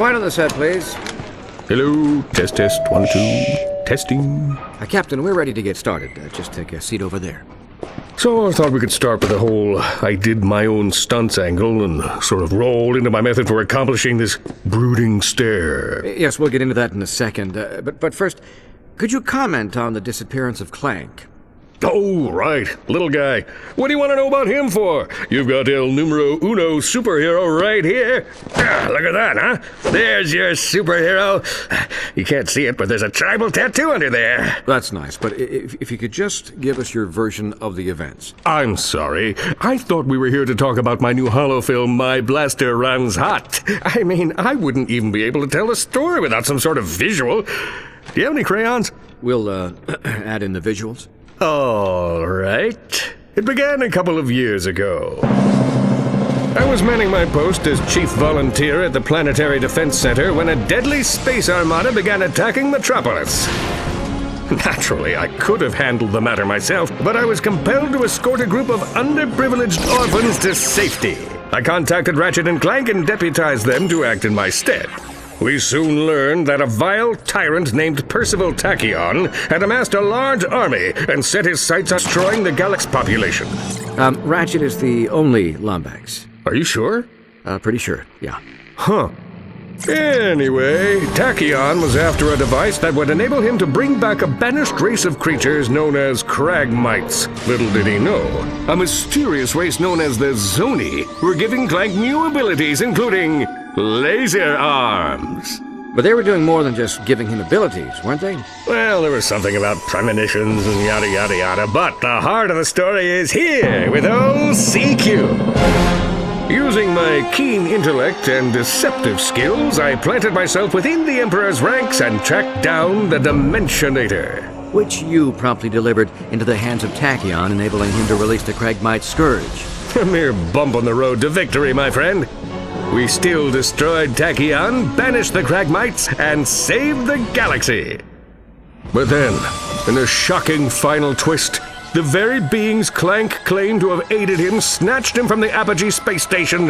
Quiet on the set, please. Hello, test, 1, 2, testing. Captain, we're ready to get started. Just take a seat over there. So I thought we could start with the whole I did my own stunts angle and sort of roll into my method for accomplishing this brooding stare. Yes, we'll get into that in a second. But first, could you comment on the disappearance of Clank? Oh, right. Little guy. What do you want to know about him for? You've got El Numero Uno superhero right here. Look at that, huh? There's your superhero. You can't see it, but there's a tribal tattoo under there. That's nice, but if you could just give us your version of the events. I'm sorry. I thought we were here to talk about my new holo film, My Blaster Runs Hot. I mean, I wouldn't even be able to tell the story without some sort of visual. Do you have any crayons? We'll, add in the visuals. All right. It began a couple of years ago. I was manning my post as chief volunteer at the Planetary Defense Center when a deadly space armada began attacking Metropolis. Naturally, I could have handled the matter myself, but I was compelled to escort a group of underprivileged orphans to safety. I contacted Ratchet and Qwark and deputized them to act in my stead. We soon learned that a vile tyrant named Percival Tachyon had amassed a large army and set his sights on destroying the galaxy's population. Ratchet is the only Lombax. Are you sure? Pretty sure, yeah. Huh. Anyway, Tachyon was after a device that would enable him to bring back a banished race of creatures known as Cragmites. Little did he know, a mysterious race known as the Zoni were giving Clank new abilities, including laser arms. But they were doing more than just giving him abilities, weren't they? Well, there was something about premonitions and yada yada yada, but the heart of the story is here with old CQ. Using my keen intellect and deceptive skills, I planted myself within the Emperor's ranks and tracked down the Dimensionator. Which you promptly delivered into the hands of Tachyon, enabling him to release the Cragmite Scourge. A mere bump on the road to victory, my friend. We still destroyed Tachyon, banished the Cragmites, and saved the galaxy. But then, in a shocking final twist, the very beings Clank claimed to have aided him snatched him from the Apogee space station,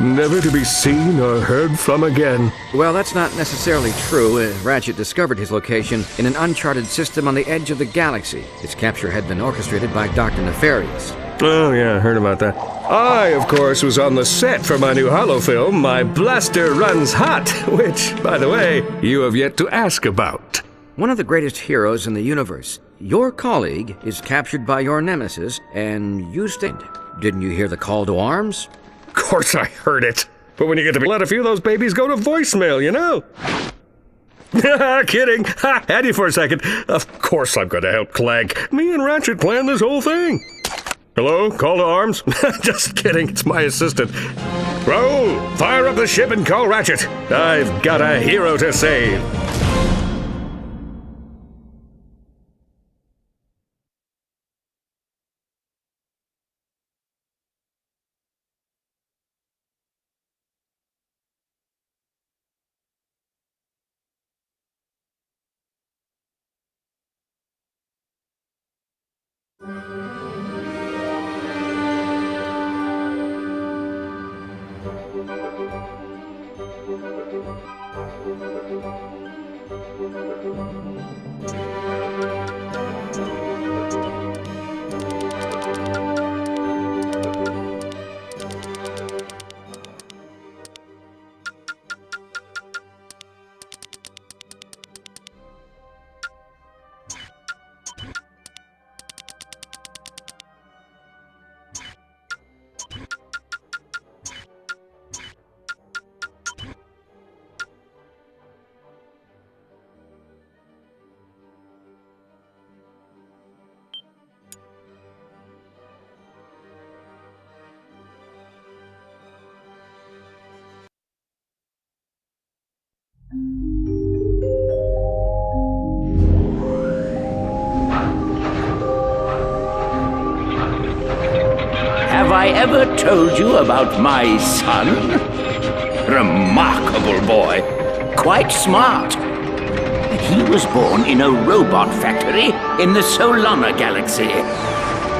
never to be seen or heard from again. Well, that's not necessarily true. Ratchet discovered his location in an uncharted system on the edge of the galaxy. Its capture had been orchestrated by Dr. Nefarious. Oh, yeah, I heard about that. I, of course, was on the set for my new holo film, My Blaster Runs Hot, which, by the way, you have yet to ask about. One of the greatest heroes in the universe. Your colleague is captured by your nemesis, and you stayed. Didn't you hear the call to arms? Of course I heard it. But when you get to let a few of those babies go to voicemail, you know? Kidding. Had you for a second. Of course I'm going to help Clank. Me and Ratchet planned this whole thing. Hello? Call to arms? Just kidding. It's my assistant. Raoul, fire up the ship and call Ratchet. I've got a hero to save. Have I ever told you about my son? Remarkable boy. Quite smart. He was born in a robot factory in the Solana galaxy.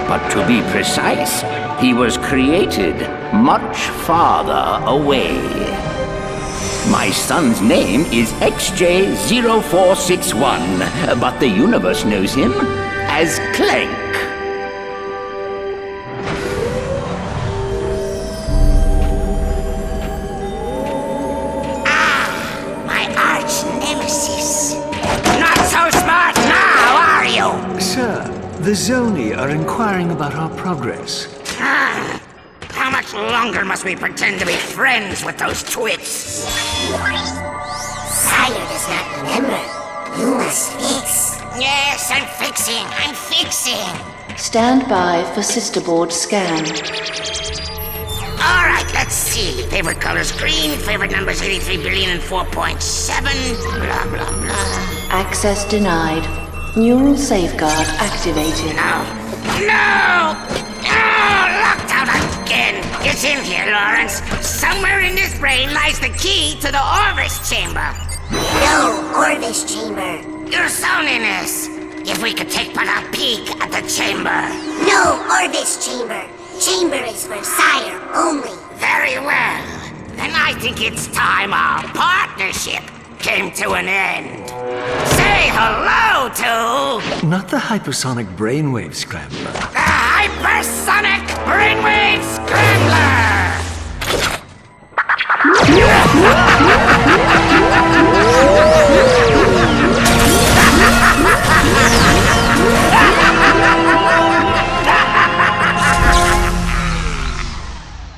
But to be precise, he was created much farther away. My son's name is XJ0461, but the universe knows him as Clank. My arch nemesis. Not so smart now, are you? Sir, the Zoni are inquiring about our progress. How much longer must we pretend to be friends with those twits? Sire does not remember. You must fix. Yes, I'm fixing. Stand by for sister board scan. All right, let's see. Favorite color's green, favorite number's 83 billion and 4.7, blah, blah, blah. Access denied. Neural safeguard activated. No! Locked out again! It's in here, Lawrence. Somewhere in this brain lies the key to the Orbis chamber. No Orbis chamber. Your Zoniness. If we could take but a peek at the chamber. No Orbis chamber. Chamber is for Sire only. Very well. Then I think it's time our partnership came to an end. Say hello to... Not the hypersonic brainwave scrambler. the Hypersonic Brainwave Scrambler!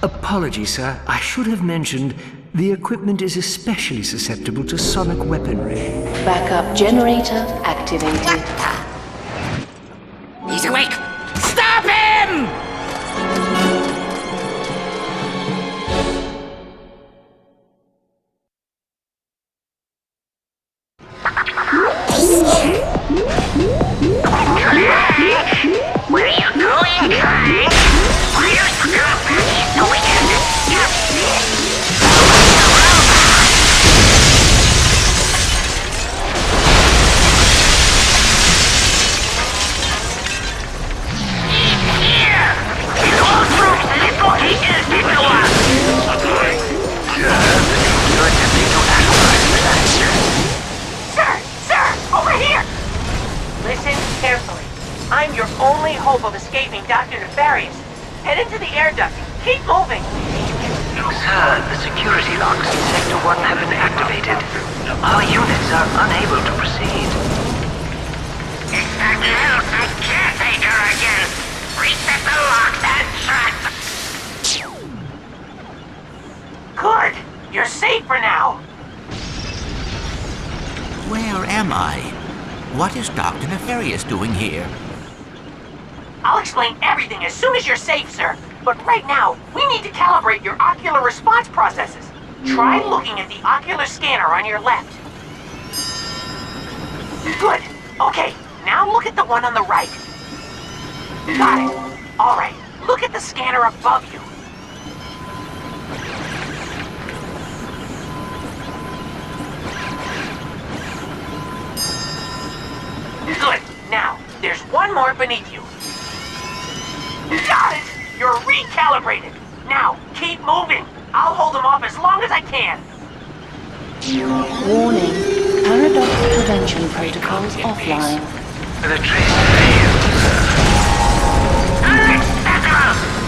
Apologies, sir. I should have mentioned the equipment is especially susceptible to sonic weaponry. Backup generator activated. He's awake! Stop him! Where are you going, Clank? Why are you going in? I'm your only hope of escaping Dr. Nefarious. Head into the air duct. Keep moving. Sir, the security locks in Sector 1 have been activated. Our units are unable to proceed. It's that little caretaker again. Reset the locks and trap. Good. You're safe for now. Where am I? What is Dr. Nefarious doing here? I'll explain everything as soon as you're safe, sir. But right now, we need to calibrate your ocular response processes. Try looking at the ocular scanner on your left. Good. Okay, now look at the one on the right. Got it. All right, look at the scanner above you. Good. Now, there's one more beneath you. Got it! You're recalibrated. Now, keep moving. I'll hold them off as long as I can. Warning. Paradox prevention protocols offline. The trace failed, sir.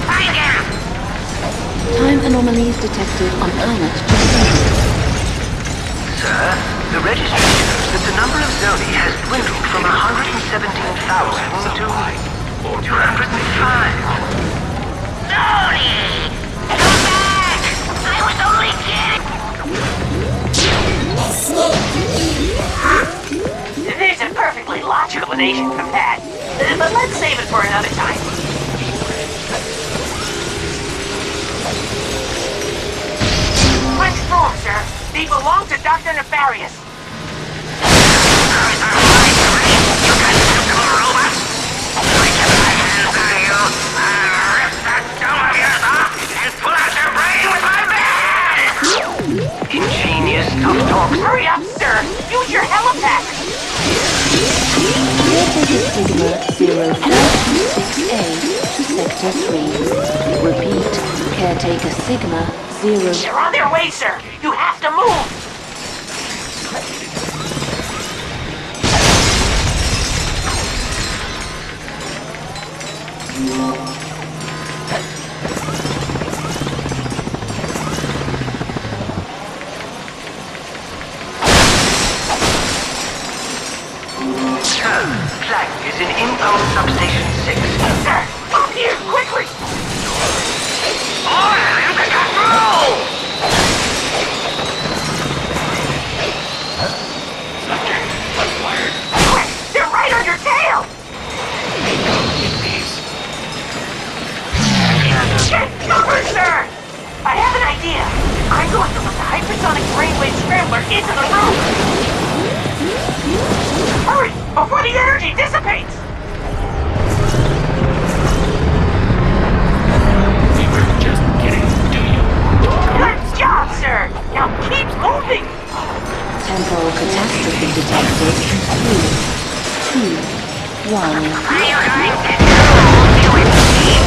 Find him! Time anomalies detected on planet Sir, the registry shows that the number of Zoni has dwindled from 117,000 to 205. Zoni! Come back! I was only kidding! There's a perfectly logical explanation for that. But let's save it for another time. Punch through them, sir. They belong to Dr. Nefarious. Ingenious tough talk. Hurry up, sir! Use your helipad! Caretaker Sigma 0426A to Sector 3. Repeat, Caretaker Sigma 0... They're on their way, sir! You have to move! Clank is in Impulse Substation 6. Sir, up here, quickly! Order him to come through! Subject acquired. Quick, they're right on your tail! Get cover, sir! I have an idea. I'm going to put the hypersonic brainwave scrambler into the room. Hurry, before the energy dissipates! We were just getting to you. Good job, sir! Now keep moving! Temporal catastrophe detected. 3, 2, 1. Are you going to do? You would need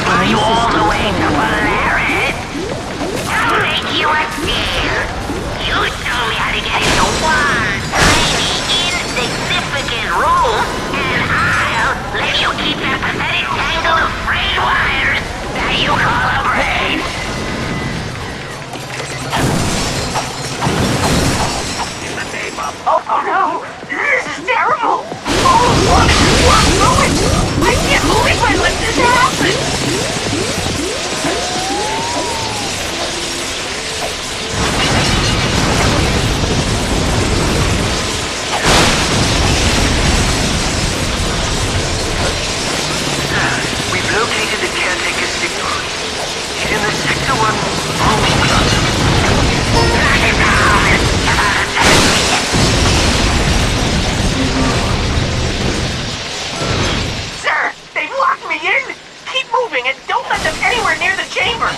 Are you all the way to Polaris? I'll make you a deal. You show me how to get into one tiny, insignificant room, and I'll let you keep that pathetic tangle of frayed wires that you call a brain. In the name of... Oh no! This is terrible! Oh, look! What's going? I can't believe I let this happen! We've located the caretaker's signal. He's in the Sector 1 moving closet. Sir, they've locked me in! Keep moving and don't let them anywhere near the chamber!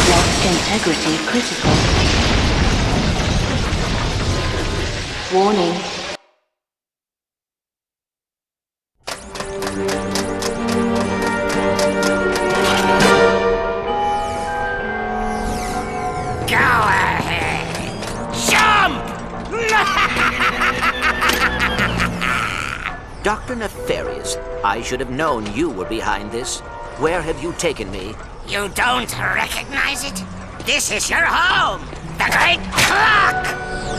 Lock integrity critical. Warning. Go ahead. Jump! Dr. Nefarious, I should have known you were behind this. Where have you taken me? You don't recognize it? This is your home! The Great Clock!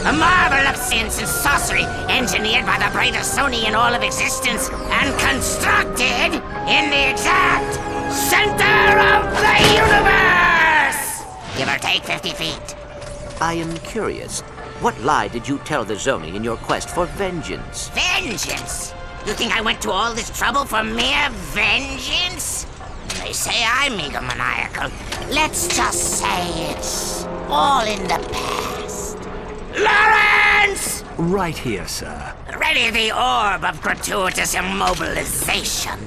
A marvel of science and sorcery, engineered by the brightest Zoni in all of existence, and constructed in the exact center of the universe! Give or take 50 feet. I am curious. What lie did you tell the Zoni in your quest for vengeance? Vengeance? You think I went to all this trouble for mere vengeance? They say I'm egomaniacal. Let's just say it's all in the past. Lawrence! Right here, sir. Ready the orb of gratuitous immobilization.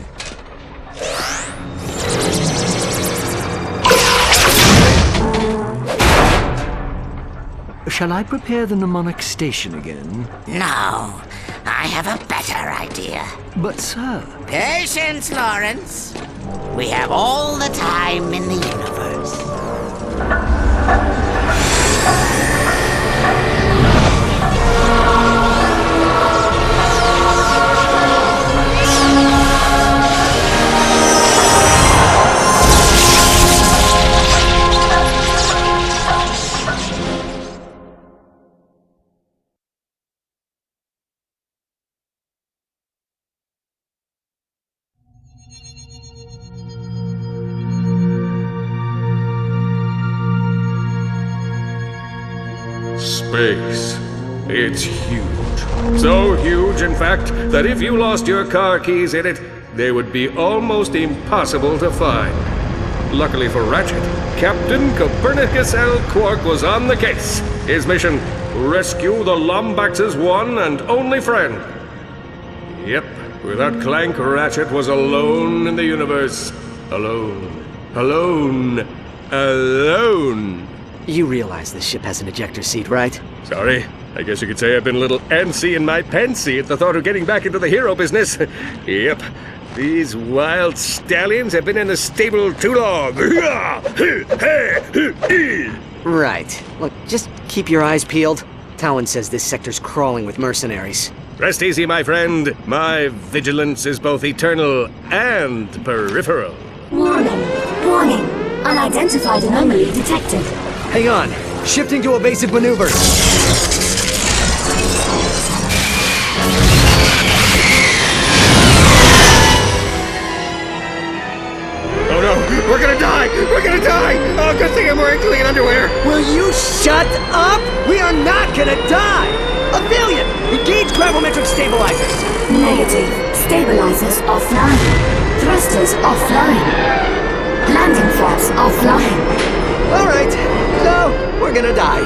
Shall I prepare the mnemonic station again? No, I have a better idea. But, sir... Patience, Lawrence. We have all the time in the universe. Space. It's huge. So huge, in fact, that if you lost your car keys in it, they would be almost impossible to find. Luckily for Ratchet, Captain Breegus Qwark was on the case. His mission, rescue the Lombax's one and only friend. Yep, without Clank, Ratchet was alone in the universe. Alone. Alone. Alone. You realize this ship has an ejector seat, right? Sorry. I guess you could say I've been a little antsy in my pantsy at the thought of getting back into the hero business. Yep. These wild stallions have been in the stable too long. Right. Look, just keep your eyes peeled. Talwyn says this sector's crawling with mercenaries. Rest easy, my friend. My vigilance is both eternal and peripheral. Warning. Warning. Unidentified anomaly detected. Hang on. Shifting to evasive maneuvers. Oh no, we're gonna die! We're gonna die! Oh, good thing I'm wearing clean underwear! Will you shut up? We are not gonna die! Aphelion, engage gravimetric stabilizers! Negative. Stabilizers offline. Thrusters offline. Landing flaps offline. Alright, so we're gonna die.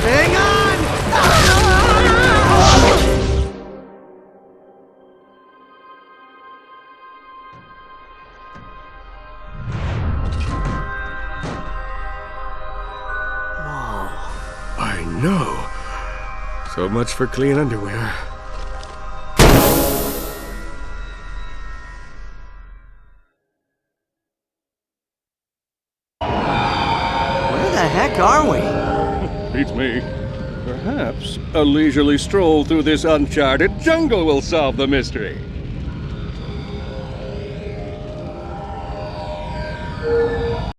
Hang on! I know. So much for clean underwear. Where the heck are we? Beats me. Perhaps a leisurely stroll through this uncharted jungle will solve the mystery.